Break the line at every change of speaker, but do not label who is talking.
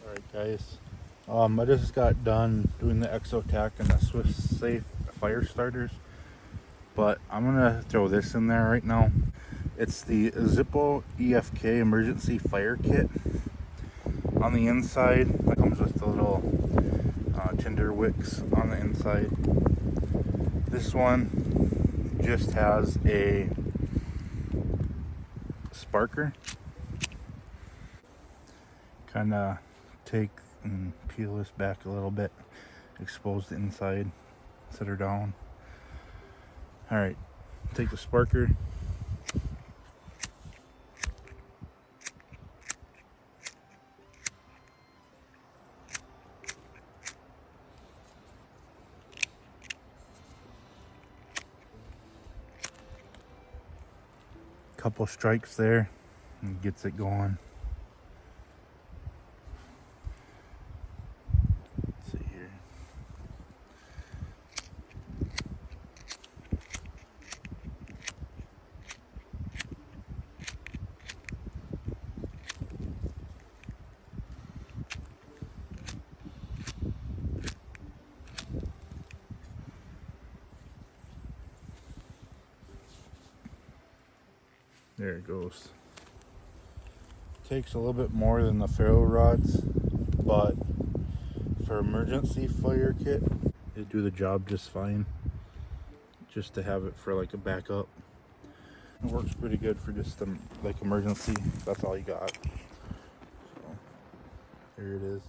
Alright guys, I just got done doing the Exotac and the Swiss Safe fire starters, but I'm gonna throw this in there right now. It's the Zippo EFK emergency fire kit. On the inside, that comes with the little tinder wicks on the inside. This one just has a sparker. Kind of take and peel this back a little bit, expose the inside, set her down. Alright, take the sparker, couple strikes there and gets it going. Let's see here. There it goes. Takes a little bit more than the ferro rods, but for emergency fire kit, they do the job just fine. Just to have it for like a backup. It works pretty good for just like emergency. That's all you got. So, here it is.